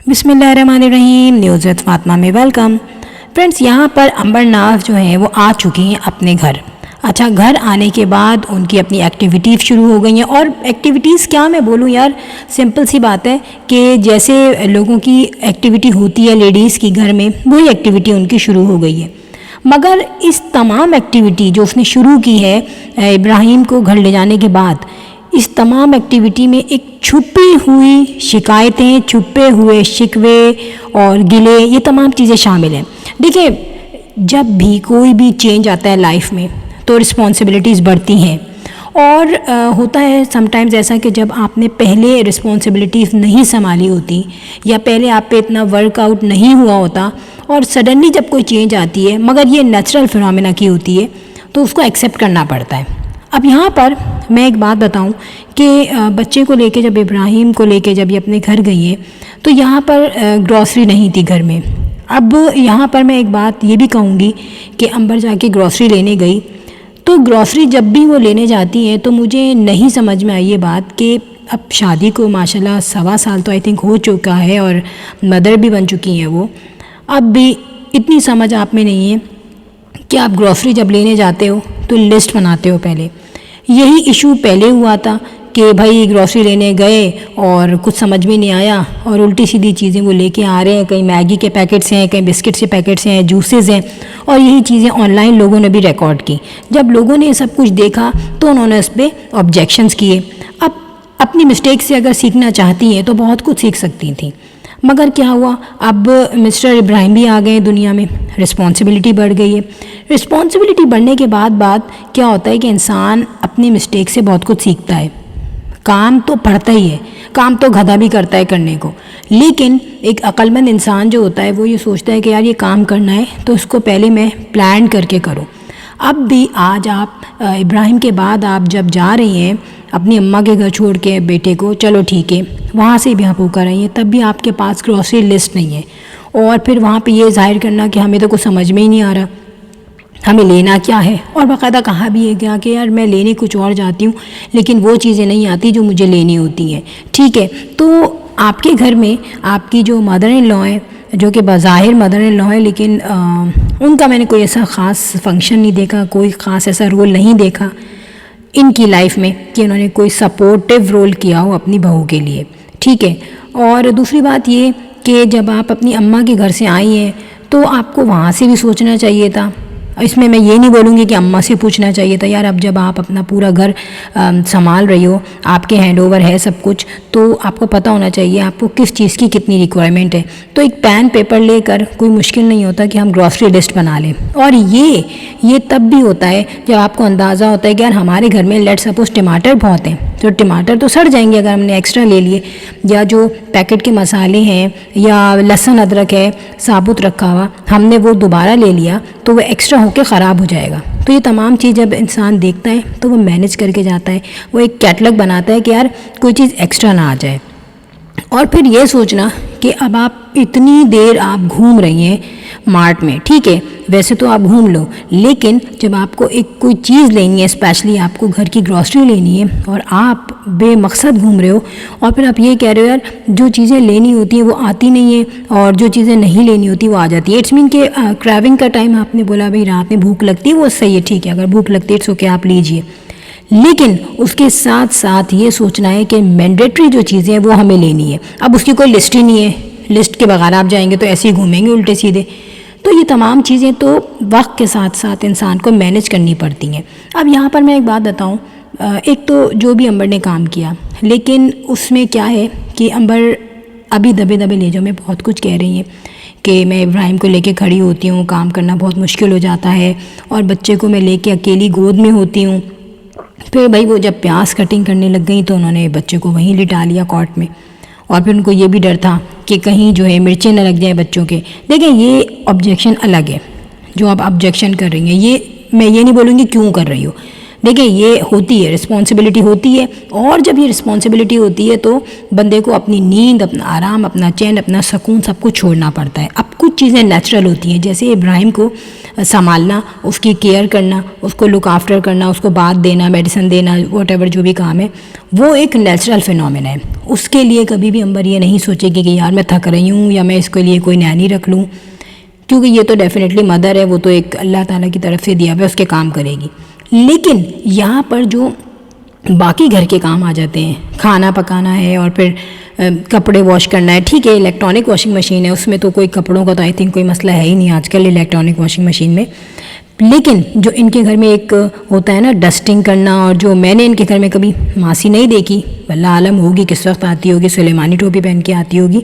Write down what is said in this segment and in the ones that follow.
بسم اللہ الرحمن الرحیم، نیوز وتھ فاطمہ میں ویلکم۔ فرینڈس، یہاں پر امبر ناز جو ہیں وہ آ چکی ہیں اپنے گھر۔ اچھا، گھر آنے کے بعد ان کی اپنی ایکٹیویٹیز شروع ہو گئی ہیں، اور ایکٹیویٹیز کیا میں بولوں یار، سمپل سی بات ہے کہ جیسے لوگوں کی ایکٹیویٹی ہوتی ہے لیڈیز کی گھر میں، وہی ایکٹیویٹی ان کی شروع ہو گئی ہے۔ مگر اس تمام ایکٹیویٹی جو اس نے شروع کی ہے ابراہیم کو گھر لے جانے کے بعد، اس تمام ایکٹیویٹی میں ایک چھپی ہوئی شکایتیں، چھپے ہوئے شکوے اور گلے، یہ تمام چیزیں شامل ہیں۔ دیکھیں، جب بھی کوئی بھی چینج آتا ہے لائف میں تو رسپانسبلٹیز بڑھتی ہیں، اور ہوتا ہے سم ٹائمز ایسا کہ جب آپ نے پہلے رسپانسبلٹیز نہیں سنبھالی ہوتی، یا پہلے آپ پہ اتنا ورک آؤٹ نہیں ہوا ہوتا، اور سڈنلی جب کوئی چینج آتی ہے، مگر یہ نیچرل فینومینا کی ہوتی ہے، تو اس کو ایکسیپٹ کرنا پڑتا ہے۔ اب یہاں پر میں ایک بات بتاؤں کہ بچے کو لے کے، جب ابراہیم کو لے کے جب یہ اپنے گھر گئی ہے، تو یہاں پر گروسری نہیں تھی گھر میں۔ اب یہاں پر میں ایک بات یہ بھی کہوں گی کہ امبر جا کے گروسری لینے گئی، تو گروسری جب بھی وہ لینے جاتی ہیں تو مجھے نہیں سمجھ میں آئی یہ بات کہ اب شادی کو ماشاءاللہ 1.25 سال تو آئی تھنک ہو چکا ہے، اور مدر بھی بن چکی ہیں وہ، اب بھی اتنی سمجھ آپ میں نہیں ہے کہ آپ گروسری جب لینے جاتے ہو تو لسٹ بناتے ہو پہلے۔ یہی ایشو پہلے ہوا تھا کہ بھائی گروسری لینے گئے اور کچھ سمجھ میں نہیں آیا، اور الٹی سیدھی چیزیں وہ لے کے آ رہے ہیں، کہیں میگی کے پیکٹس ہیں، کہیں بسکٹس کے پیکٹس ہیں، جوسز ہیں، اور یہی چیزیں آن لائن لوگوں نے بھی ریکارڈ کی۔ جب لوگوں نے یہ سب کچھ دیکھا تو انہوں نے اس پہ آبجیکشنز کیے۔ اب اپنی مسٹیک سے اگر سیکھنا چاہتی ہیں تو بہت کچھ سیکھ سکتی تھیں، مگر کیا ہوا، اب مسٹر ابراہیم بھی آ گئے دنیا میں، رسپانسبلٹی بڑھ گئی ہے۔ رسپانسبلٹی بڑھنے کے بعد کیا ہوتا ہے کہ انسان اپنی مسٹیک سے بہت کچھ سیکھتا ہے۔ کام تو پڑھتا ہی ہے، کام تو گدھا بھی کرتا ہے کرنے کو، لیکن ایک عقل مند انسان جو ہوتا ہے وہ یہ سوچتا ہے کہ یار یہ کام کرنا ہے تو اس کو پہلے میں پلان کر کے کروں۔ اب بھی آج آپ ابراہیم کے بعد آپ جب جا رہی ہیں اپنی اماں کے گھر چھوڑ کے بیٹے کو، چلو ٹھیک ہے، وہاں سے بھی آپ ہو کر رہی ہیں، تب بھی آپ کے پاس گروسری لسٹ نہیں ہے، اور پھر وہاں پہ یہ ظاہر کرنا کہ ہمیں تو کچھ سمجھ میں ہی نہیں آ رہا، ہمیں لینا کیا ہے، اور باقاعدہ کہا بھی ہے کیا کہ یار میں لینے کچھ اور جاتی ہوں لیکن وہ چیزیں نہیں آتی جو مجھے لینی ہوتی ہیں۔ ٹھیک ہے، تو آپ کے گھر میں آپ کی جو مدر ان لا ہیں، جو کہ بظاہر مدر ان لا ہیں، لیکن ان کا میں نے کوئی ایسا خاص فنکشن نہیں دیکھا، کوئی خاص ایسا رول نہیں دیکھا ان کی لائف میں کہ انہوں نے کوئی سپورٹیو رول کیا ہو اپنی بہو کے لیے۔ ٹھیک ہے، اور دوسری بات یہ کہ جب آپ اپنی اماں کے گھر سے آئی ہیں تو آپ کو وہاں سے بھی سوچنا چاہیے تھا۔ اس میں یہ نہیں بولوں گی کہ اماں سے پوچھنا چاہیے تھا، یار اب جب آپ اپنا پورا گھر سنبھال رہی ہو، آپ کے ہینڈ اوور ہے سب کچھ، تو آپ کو پتہ ہونا چاہیے آپ کو کس چیز کی کتنی ریکوائرمنٹ ہے۔ تو ایک پین پیپر لے کر کوئی مشکل نہیں ہوتا کہ ہم گروسری لسٹ بنا لیں، اور یہ تب بھی ہوتا ہے جب آپ کو اندازہ ہوتا ہے کہ یار ہمارے گھر میں لیٹ سپوز ٹماٹر بہت ہیں، تو ٹماٹر تو سڑ جائیں گے اگر ہم نے ایکسٹرا لے لیے، یا جو پیکٹ کے مسالے ہیں یا لہسن ادرک ہے ثابت رکھا ہوا، ہم نے وہ دوبارہ لے لیا تو وہ ایکسٹرا ہو کے خراب ہو جائے گا۔ تو یہ تمام چیز جب انسان دیکھتا ہے تو وہ مینیج کر کے جاتا ہے، وہ ایک کیٹلاگ بناتا ہے کہ یار کوئی چیز ایکسٹرا نہ آ جائے۔ اور پھر یہ سوچنا کہ اب آپ اتنی دیر آپ گھوم رہی ہیں مارٹ میں، ٹھیک ہے ویسے تو آپ گھوم لو، لیکن جب آپ کو ایک کوئی چیز لینی ہے، اسپیشلی آپ کو گھر کی گروسری لینی ہے، اور آپ بے مقصد گھوم رہے ہو، اور پھر آپ یہ کہہ رہے ہو یار جو چیزیں لینی ہوتی ہیں وہ آتی نہیں ہیں، اور جو چیزیں نہیں لینی ہوتی وہ آ جاتی ہے۔ اٹس مین کہ کریونگ کا ٹائم آپ نے بولا بھائی رات میں بھوک لگتی ہے، وہ صحیح ہے، ٹھیک ہے اگر بھوک لگتی ہے تو کیا آپ لیجئے، لیکن اس کے ساتھ ساتھ یہ سوچنا ہے کہ مینڈیٹری جو چیزیں ہیں وہ ہمیں لینی ہے۔ اب اس کی کوئی لسٹ ہی نہیں ہے، لسٹ کے بغیر آپ جائیں گے تو ایسے ہی گھومیں گے الٹے سیدھے۔ تو یہ تمام چیزیں تو وقت کے ساتھ ساتھ انسان کو مینیج کرنی پڑتی ہیں۔ اب یہاں پر میں ایک بات بتاؤں، ایک تو جو بھی امبر نے کام کیا، لیکن اس میں کیا ہے کہ امبر ابھی دبے لے جاؤ میں بہت کچھ کہہ رہی ہیں کہ میں ابراہیم کو لے کے کھڑی ہوتی ہوں، کام کرنا بہت مشکل ہو جاتا ہے، اور بچے کو میں لے کے اکیلی گود میں ہوتی ہوں۔ پھر بھائی وہ جب پیاز کٹنگ کرنے لگ گئی تو انہوں نے بچے کو وہیں لٹا لیا کاٹ میں، اور پھر ان کو یہ بھی ڈر تھا کہ کہیں جو ہے مرچیں نہ لگ جائیں بچوں کے۔ دیکھیں یہ آبجیکشن الگ ہے جو آپ آبجیکشن کر رہی ہیں، یہ میں یہ نہیں بولوں گی کیوں کر رہی ہو، دیکھیں یہ ہوتی ہے، رسپانسبلٹی ہوتی ہے، اور جب یہ رسپانسبلٹی ہوتی ہے تو بندے کو اپنی نیند، اپنا آرام، اپنا چین، اپنا سکون سب کچھ چھوڑنا پڑتا ہے۔ اب کچھ چیزیں نیچرل ہوتی ہیں، جیسے ابراہیم کو संभालना, उसकी केयर करना, उसको लुक आफ्टर करना, उसको बात देना, मेडिसिन देना, वॉट एवर जो भी काम है, वो एक नेचुरल फिनोमेना है। उसके लिए कभी भी अंबर ये नहीं सोचेगी कि यार मैं थक रही हूँ या मैं इसके लिए कोई नैनी रख लूँ, क्योंकि ये तो डेफिनेटली मदर है, वो तो एक अल्लाह ताला की तरफ से दिया हुआ है, उसके काम करेगी। लेकिन यहाँ पर जो बाकी घर के काम आ जाते हैं, खाना पकाना है और फिर कपड़े वॉश करना है, ठीक है इलेक्ट्रॉनिक वॉशिंग मशीन है, उसमें तो कोई कपड़ों का तो आई थिंक कोई मसला है ही नहीं आजकल इलेक्ट्रॉनिक वॉशिंग मशीन में। लेकिन जो इनके घर में एक होता है ना डस्टिंग करना, और जो मैंने इनके घर में कभी मासी नहीं देखी, वल्लाह आलम होगी किस वक्त आती होगी, सुलेमानी टोपी पहन के आती होगी,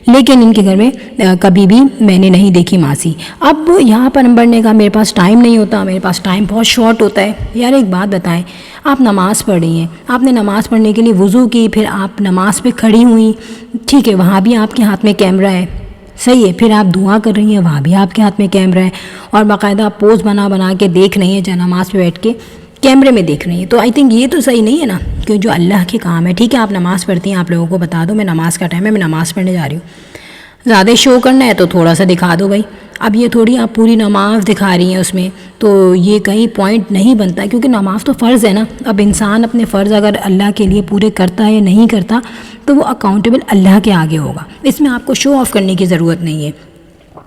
लेकिन इनके घर में कभी भी मैंने नहीं देखी मासी। अब यहाँ पर अंबर ने कहा मेरे पास टाइम नहीं होता, मेरे पास टाइम बहुत शॉर्ट होता है। यार एक बात बताएं, आप नमाज़ पढ़ रही हैं, आपने नमाज़ पढ़ने के लिए वज़ू की, फिर आप नमाज पे खड़ी हुई, ठीक है वहाँ भी आपके हाथ में कैमरा है, सही है, फिर आप दुआ कर रही हैं, वहाँ भी आपके हाथ में कैमरा है, और बाकायदा आप पोज बना बना के देख रही हैं, जहाँ नमाज पे बैठ के कैमरे में देख रही हैं। तो आई थिंक ये तो सही नहीं है ना, क्योंकि जो अल्लाह के काम है, ठीक है आप नमाज़ पढ़ती हैं, आप लोगों को बता दो मैं नमाज का टाइम है, मैं नमाज़ पढ़ने जा रही हूँ, ज़्यादा शो करना है तो थोड़ा सा दिखा दो भाई। अब ये थोड़ी आप पूरी नमाज दिखा रही हैं उसमें, तो ये कहीं पॉइंट नहीं बनता, क्योंकि नमाज तो फ़र्ज़ है ना। अब इंसान अपने फ़र्ज़ अगर अल्लाह के लिए पूरे करता है या नहीं करता, तो वो अकाउंटेबल अल्लाह के आगे होगा, इसमें आपको शो ऑफ़ करने की ज़रूरत नहीं है।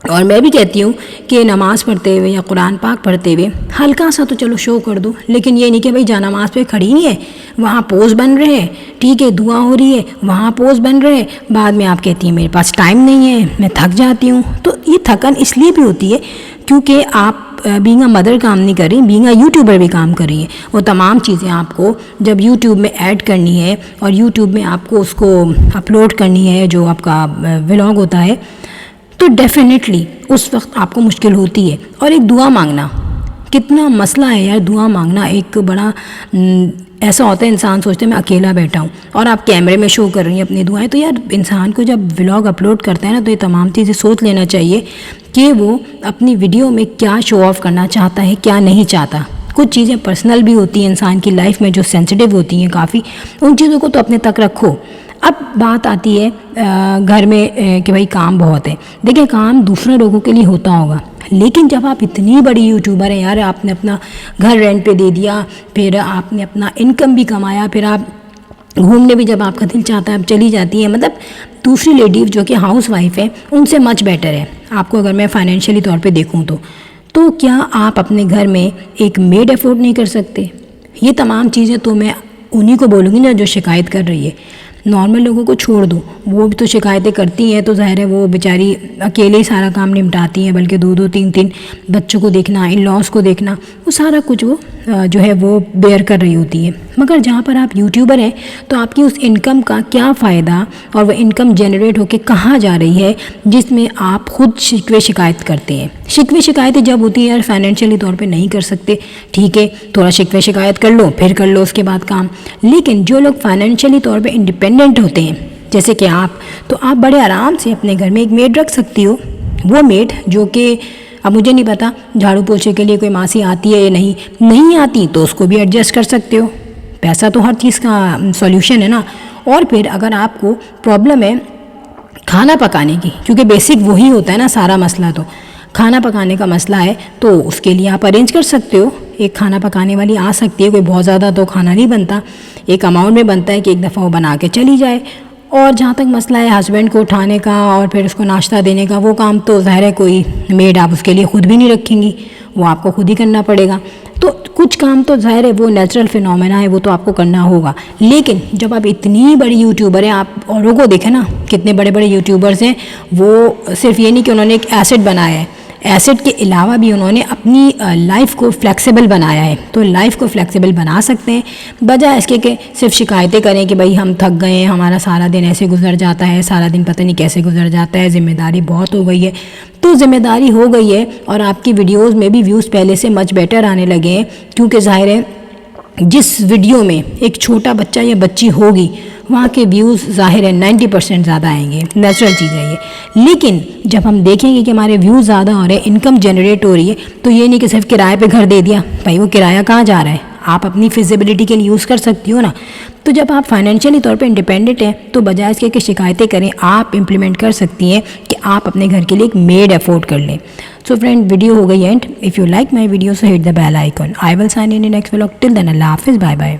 और मैं भी कहती हूँ कि नमाज़ पढ़ते हुए या कुरान पाक पढ़ते हुए हल्का सा तो चलो शो कर दो, लेकिन ये नहीं कि भाई जा नमाज पे खड़ी नहीं है, वहाँ पोज बन रहे हैं, ठीक है दुआ हो रही है, वहाँ पोज बन रहे हैं, बाद में आप कहती हैं मेरे पास टाइम नहीं है, मैं थक जाती हूँ। तो ये थकन इसलिए भी होती है क्योंकि आप बीइंग अ मदर काम नहीं कर रही, बीइंग अ यूट्यूबर भी काम कर रही हैं। वो तमाम चीज़ें आपको जब यूट्यूब में ऐड करनी है और यूट्यूब में आपको उसको अपलोड करनी है, जो आपका व्लॉग होता है, तो डेफिनेटली उस वक्त आपको मुश्किल होती है। और एक दुआ मांगना कितना मसला है यार, दुआ मांगना एक बड़ा ऐसा होता है, इंसान सोचते हैं मैं अकेला बैठा हूँ और आप कैमरे में शो कर रही हैं अपनी दुआएं। तो यार इंसान को जब व्लॉग अपलोड करता है ना, तो ये तमाम चीज़ें सोच लेना चाहिए कि वो अपनी वीडियो में क्या शो ऑफ़ करना चाहता है, क्या नहीं चाहता। कुछ चीज़ें पर्सनल भी होती हैं इंसान की लाइफ में जो सेंसिटिव होती हैं काफ़ी, उन चीज़ों को तो अपने तक रखो। अब बात आती है घर में कि भाई काम बहुत है। देखिए काम दूसरे लोगों के लिए होता होगा, लेकिन जब आप इतनी बड़ी यूट्यूबर हैं यार, आपने अपना घर रेंट पे दे दिया, फिर आपने अपना इनकम भी कमाया, फिर आप घूमने भी जब आपका दिल चाहता है आप चली जाती हैं। मतलब दूसरी लेडीज जो कि हाउस वाइफ है उनसे मच बेटर है आपको, अगर मैं फाइनेंशियली तौर पे देखूँ तो क्या आप अपने घर में एक मेड अफोर्ड नहीं कर सकते? ये तमाम चीज़ें तो मैं उन्हीं को बोलूँगी ना जो शिकायत कर रही है। नॉर्मल लोगों को छोड़ दो, वो भी तो शिकायतें करती हैं, तो ज़ाहिर है वो बेचारी अकेले ही सारा काम निपटाती हैं, बल्कि दो दो तीन तीन बच्चों को देखना, इन लॉस को देखना, वो सारा कुछ वो जो है वो बेयर कर रही होती है। मगर जहाँ पर आप यूट्यूबर हैं तो आपकी उस इनकम का क्या फ़ायदा, और वह इनकम जनरेट होकर कहाँ जा रही है जिसमें आप खुद शिकवे शिकायत करते हैं। शिकवे शिकायतें जब होती है यार फाइनेंशियली तौर पे नहीं कर सकते, ठीक है थोड़ा शिकवे शिकायत कर लो, फिर कर लो उसके बाद काम। लेकिन जो लोग फाइनेंशियली तौर पे इंडिपेंडेंट होते हैं जैसे कि आप, तो आप बड़े आराम से अपने घर में एक मेड रख सकती हो। वो मेड जो कि अब मुझे नहीं पता झाड़ू पोछे के लिए कोई मासी आती है या नहीं आती, तो उसको भी एडजस्ट कर सकते हो। पैसा तो हर चीज़ का सॉल्यूशन है ना। और फिर अगर आपको प्रॉब्लम है खाना पकाने की, क्योंकि बेसिक वही होता है ना सारा मसला, तो खाना पकाने का मसला है तो उसके लिए आप अरेंज कर सकते हो। एक खाना पकाने वाली आ सकती है, कोई बहुत ज़्यादा तो खाना नहीं बनता, एक अमाउंट में बनता है कि एक दफ़ा वो बना के चली जाए। और जहाँ तक मसला है हस्बैंड को उठाने का और फिर उसको नाश्ता देने का, वो काम तो ज़ाहिर है कोई मेड आप उसके लिए ख़ुद भी नहीं रखेंगी, वो आपको खुद ही करना पड़ेगा। तो कुछ काम तो ज़ाहिर है वो नेचुरल फिनोमेना है, वो तो आपको करना होगा। लेकिन जब आप इतनी बड़ी यूट्यूबर हैं, आप औरों को देखें ना कितने बड़े बड़े यूट्यूबर्स हैं, वो सिर्फ ये नहीं कि उन्होंने एक एसेट बनाया है, एसेट के अलावा भी उन्होंने अपनी लाइफ को फ्लेक्सिबल बनाया है। तो लाइफ को फ्लेक्सिबल बना सकते हैं, बजाय इसके कि सिर्फ शिकायतें करें कि भाई हम थक गए हैं, हमारा सारा दिन ऐसे गुजर जाता है, सारा दिन पता नहीं कैसे गुजर जाता है, ज़िम्मेदारी बहुत हो गई है। तो ज़िम्मेदारी हो गई है और आपकी वीडियोस में भी व्यूज़ पहले से मच बेटर आने लगे हैं, क्योंकि ज़ाहिर है जिस वीडियो में एक छोटा बच्चा या बच्ची होगी वहाँ के व्यूज़ ज़ाहिर है 90% ज़्यादा आएंगे, नेचुरल चीज़ है ये। लेकिन जब हम देखेंगे कि हमारे व्यूज़ ज़्यादा हो रहे हैं, इनकम जनरेट हो रही है, तो ये नहीं कि सिर्फ किराए पे घर दे दिया, भाई वो किराया कहाँ जा रहा है, آپ اپنی فیزیبلٹی کے لیے یوز کر سکتی ہو نا. تو جب آپ فائنینشیلی طور پہ انڈیپینڈنٹ ہیں تو بجائے اس کے کہ شکایتیں کریں آپ امپلیمنٹ کر سکتی ہیں کہ آپ اپنے گھر کے لیے ایک میڈ افورڈ کر لیں. سو فرینڈ ویڈیو ہو گئی end. If you like my video so hit the bell icon. I will sign in next vlog. Till then اللہ حافظ. Bye bye.